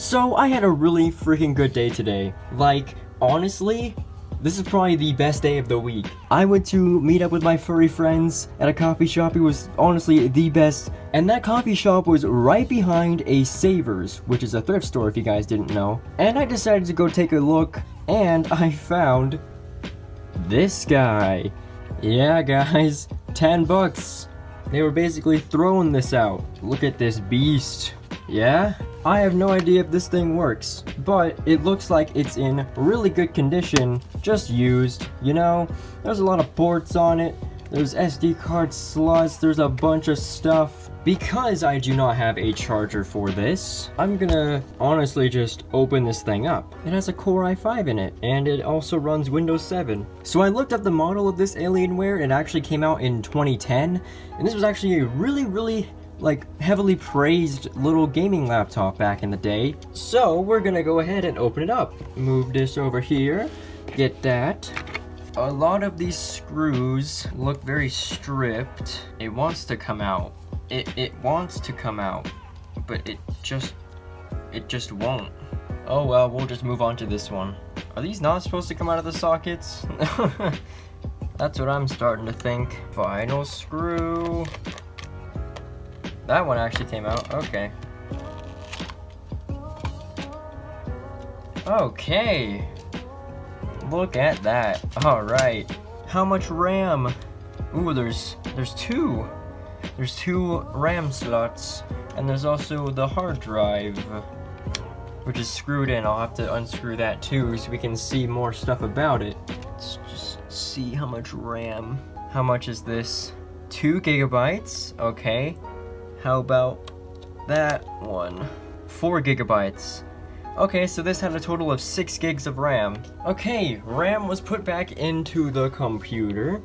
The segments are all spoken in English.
So I had a really freaking good day today. Like, honestly, this is probably the best day of the week. I went to meet up with my furry friends at a coffee shop. It was honestly the best. And that coffee shop was right behind a Savers, which is a thrift store if you guys didn't know. And I decided to go take a look, and I found this guy. Yeah, guys, 10 bucks. They were basically throwing this out. Look at this beast. Yeah? I have no idea if this thing works, but it looks like it's in really good condition, just used, you know? There's a lot of ports on it, there's SD card slots, there's a bunch of stuff. Because I do not have a charger for this, I'm gonna honestly just open this thing up. It has a Core i5 in it, and it also runs Windows 7. So I looked up the model of this Alienware, and it actually came out in 2010, and this was actually a really like heavily praised little gaming laptop back in the day. So we're gonna go ahead and open it up. Move this over here, get that. A lot of these screws look very stripped. It wants to come out. It wants to come out, but it just won't. Oh well, we'll just move on to this one. Are these not supposed to come out of the sockets? That's what I'm starting to think. Final screw. That one actually came out, okay. Okay. Look at that. Alright. How much RAM? Ooh, there's two. There's two RAM slots. And there's also the hard drive, which is screwed in. I'll have to unscrew that too so we can see more stuff about it. Let's just see how much RAM. How much is this? 2 gigabytes? Okay. How about that one? 4 gigabytes. Okay, so this had a total of 6 gigs of RAM. Okay, RAM was put back into the computer.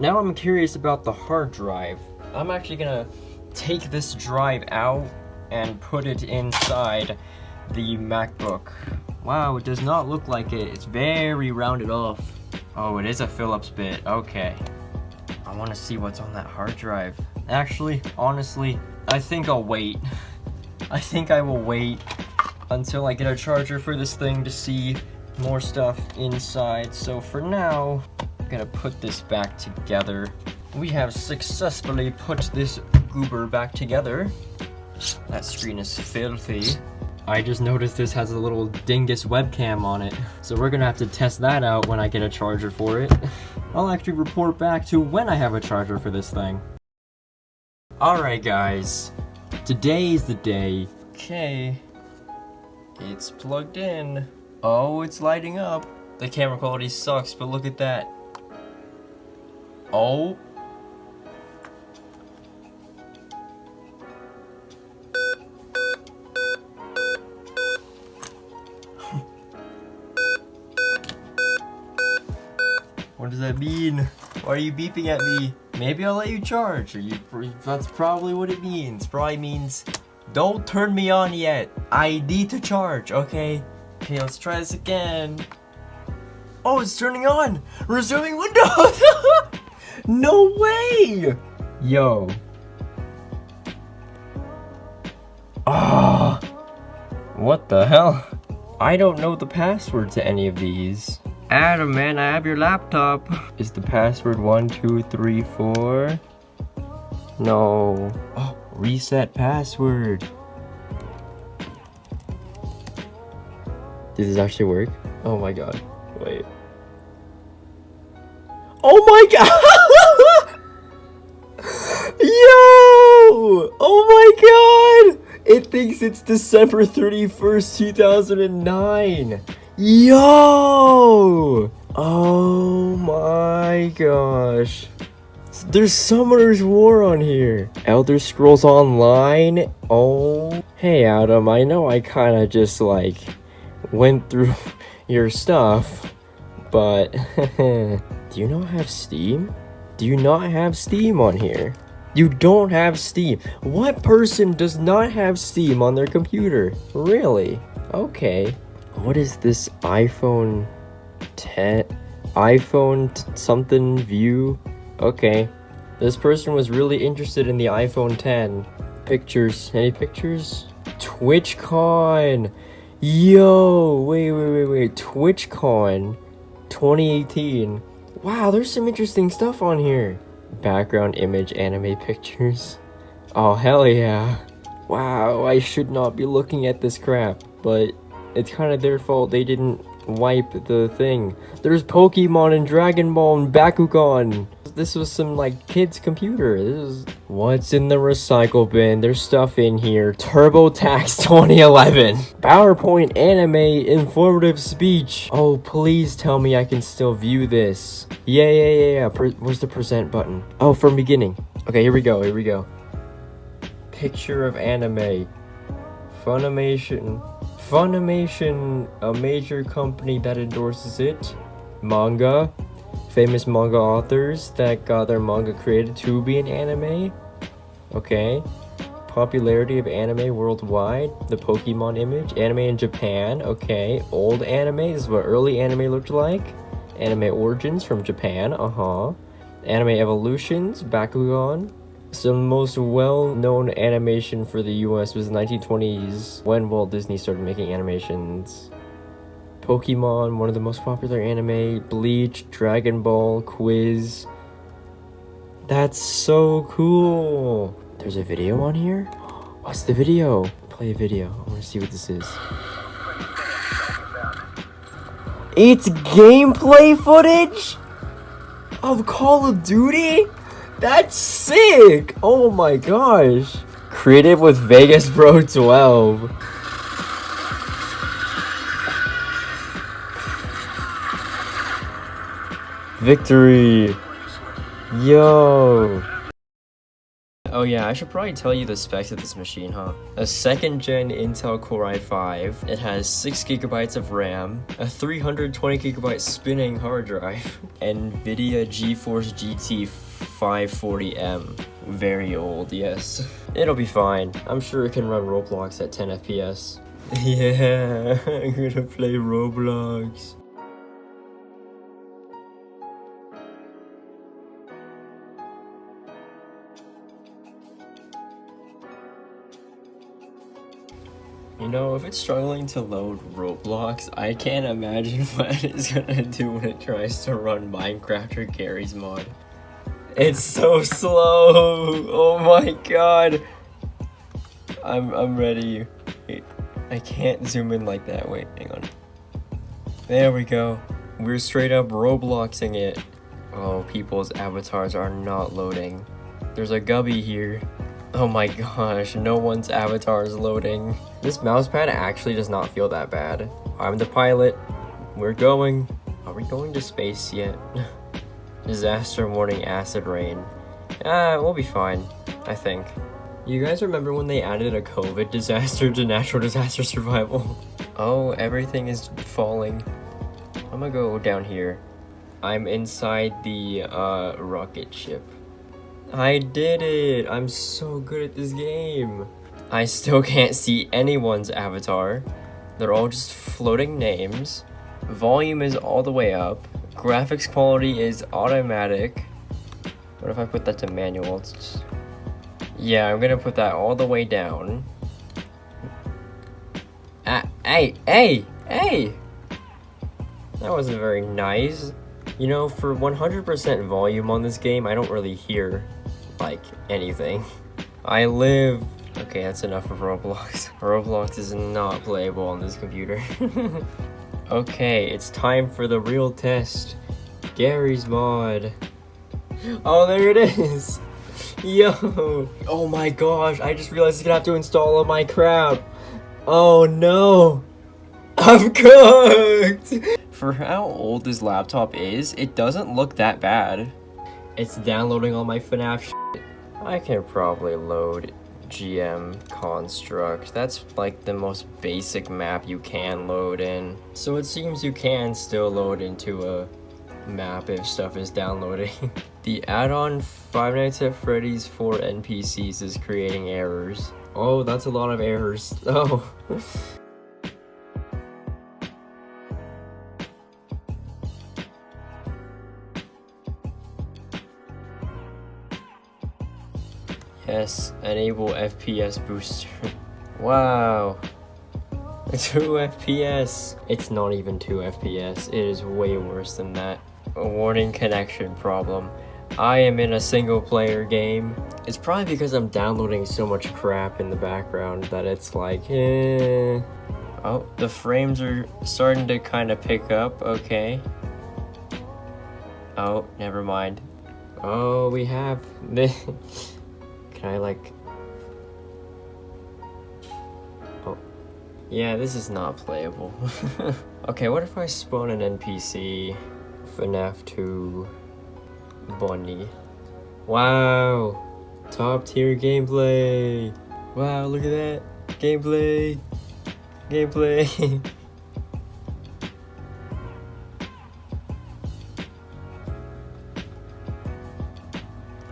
Now I'm curious about the hard drive. I'm actually gonna take this drive out and put it inside the MacBook. Wow, it does not look like it. It's very rounded off. Oh, it is a Phillips bit. Okay. I want to see what's on that hard drive. Actually, honestly, I think I'll wait. I think I will wait until I get a charger for this thing to see more stuff inside. So for now, I'm gonna put this back together. We have successfully put this goober back together. That screen is filthy. I just noticed this has a little dingus webcam on it. So we're gonna have to test that out when I get a charger for it. I'll actually report back to when I have a charger for this thing. Alright guys, today is the day. Okay, it's plugged in. Oh, it's lighting up. The camera quality sucks, but look at that. Oh. What does that mean? Why are you beeping at me? Maybe I'll let you charge. That's probably what it means. Probably means, don't turn me on yet. I need to charge, okay? Okay, let's try this again. Oh, it's turning on. Resuming Windows. No way. Yo. Ah. What the hell? I don't know the password to any of these. Adam, man, I have your laptop. Is the password 1, 2, 3, 4? No. Oh, reset password. Did this actually work? Oh my god. Wait. Oh my god! Yo! Oh my god! It thinks it's December 31st, 2009. Yo! Oh my gosh. There's Summoner's War on here. Elder Scrolls Online. Oh. Hey Adam, I know I kinda just like went through your stuff, but do you not have Steam? Do you not have Steam on here? You don't have Steam. What person does not have Steam on their computer? Really? Okay. What is this iPhone 10? Something view? Okay. This person was really interested in the iPhone 10. Pictures. Any pictures? TwitchCon. Yo, wait. TwitchCon 2018. Wow, there's some interesting stuff on here. Background image anime pictures. Oh, hell yeah. Wow, I should not be looking at this crap, but it's kind of their fault they didn't wipe the thing. There's Pokemon and Dragon Ball and Bakugan. This was some like kid's computer. This is what's in the recycle bin. There's stuff in here. TurboTax 2011. PowerPoint anime informative speech. Oh, please tell me I can still view this. Yeah. Where's the present button? Oh, from beginning. Okay, here we go. Picture of anime. Funimation, a major company that endorses it. Manga, famous manga authors that got their manga created to be an anime. Okay. Popularity of anime worldwide. The Pokemon image. Anime in Japan. Okay. Old anime. This is what early anime looked like. Anime origins from Japan. Anime evolutions. Bakugan. So the most well-known animation for the US was the 1920s when Walt Disney started making animations. Pokemon, one of the most popular anime. Bleach, Dragon Ball, Quiz. That's so cool. There's a video on here? What's the video? Play a video. I want to see what this is. It's gameplay footage of Call of Duty? That's sick! Oh my gosh. Created with Vegas Pro 12. Victory! Yo! Oh yeah, I should probably tell you the specs of this machine, huh? A 2nd gen Intel Core i5. It has 6GB of RAM, a 320GB spinning hard drive, NVIDIA GeForce GT 540M. Very old, yes. It'll be fine. I'm sure it can run Roblox at 10 FPS. Yeah, I'm gonna play Roblox. You know, if it's struggling to load Roblox, I can't imagine what it's gonna do when it tries to run Minecraft or Gary's mod. It's so slow! Oh my god! I'm ready. Wait, I can't zoom in like that. Wait, hang on. There we go. We're straight up Robloxing it. Oh, people's avatars are not loading. There's a gubby here. Oh my gosh, no one's avatar is loading. This mousepad actually does not feel that bad. I'm the pilot. We're going. Are we going to space yet? Disaster warning, acid rain. We'll be fine, I think. You guys remember when they added a COVID disaster to natural disaster survival? Oh, everything is falling. I'm gonna go down here. I'm inside the rocket ship. I did it! I'm so good at this game. I still can't see anyone's avatar. They're all just floating names. Volume is all the way up. Graphics quality is automatic. What if I put that to manual? It's just... Yeah, I'm gonna put that all the way down. Hey! That wasn't very nice. You know, for 100% volume on this game, I don't really hear, like, anything. I live... Okay, that's enough of Roblox. Roblox is not playable on this computer. Okay, it's time for the real test. Gary's mod. Oh, there it is! Yo! Oh my gosh, I just realized I'm gonna have to install all my crap. Oh no! I'm cooked! For how old this laptop is, it doesn't look that bad. It's downloading all my FNAF shit. I can probably load GM Construct. That's like the most basic map you can load in. So it seems you can still load into a map if stuff is downloading. The add-on Five Nights at Freddy's 4 NPCs is creating errors. Oh, that's a lot of errors. Oh. Yes, enable FPS booster. Wow. 2 FPS. It's not even 2 FPS. It is way worse than that. A warning, connection problem. I am in a single player game. It's probably because I'm downloading so much crap in the background that it's like, eh. Oh, the frames are starting to kind of pick up. Okay. Oh, never mind. Oh, we have this. Can I like... Oh. Yeah, this is not playable. Okay, what if I spawn an NPC? FNAF 2 Bunny. Wow! Top tier gameplay! Wow, look at that! Gameplay! Gameplay!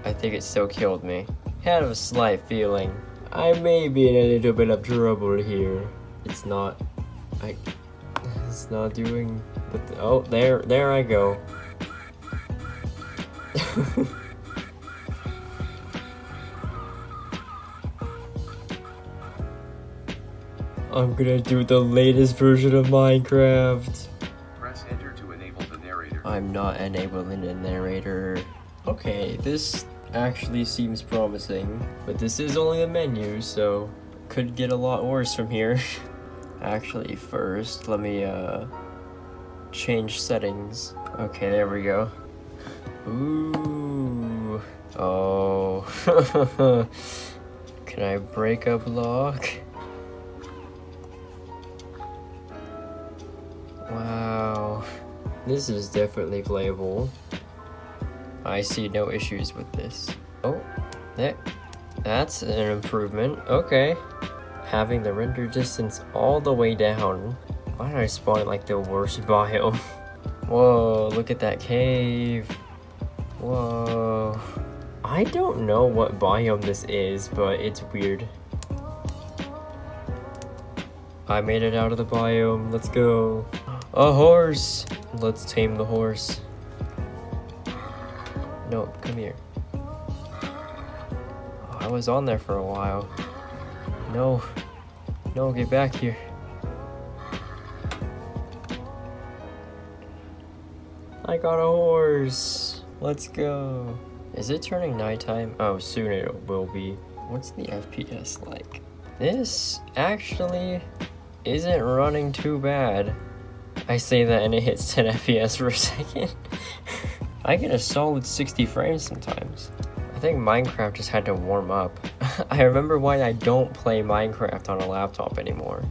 I think it still killed me. Had a slight feeling I may be in a little bit of trouble here. It's not. It's not doing. But oh, there I go. I'm gonna do the latest version of Minecraft. Press enter to enable the narrator. I'm not enabling the narrator. Okay, this actually seems promising, but this is only a menu, so could get a lot worse from here. Actually, first, let me change settings. Okay, there we go. Ooh. Oh. Can I break a block? Wow. This is definitely playable. I see no issues with this. Oh, that's an improvement. Okay. Having the render distance all the way down. Why did I spawn like the worst biome? Whoa, look at that cave. Whoa. I don't know what biome this is, but it's weird. I made it out of the biome. Let's go. A horse. Let's tame the horse. No, come here. Oh, I was on there for a while. No. No, get back here. I got a horse. Let's go. Is it turning nighttime? Oh, soon it will be. What's the FPS like? This actually isn't running too bad. I say that and it hits 10 FPS for a second. I get a solid 60 frames sometimes. I think Minecraft just had to warm up. I remember why I don't play Minecraft on a laptop anymore.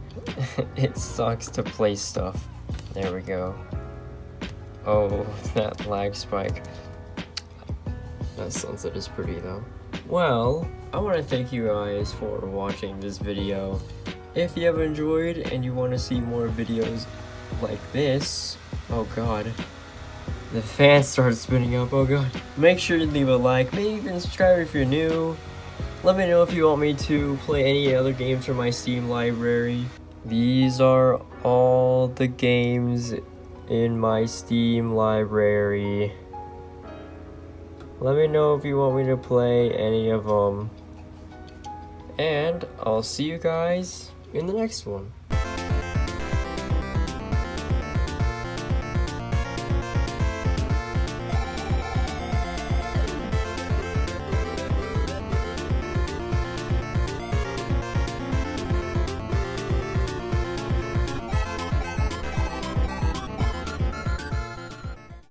It sucks to play stuff. There we go. Oh, that lag spike. That sunset is pretty though. Well, I want to thank you guys for watching this video. If you have enjoyed and you want to see more videos like this, oh god, the fan started spinning up, oh god. Make sure to leave a like, maybe even subscribe if you're new. Let me know if you want me to play any other games from my Steam library. These are all the games in my Steam library. Let me know if you want me to play any of them. And I'll see you guys in the next one.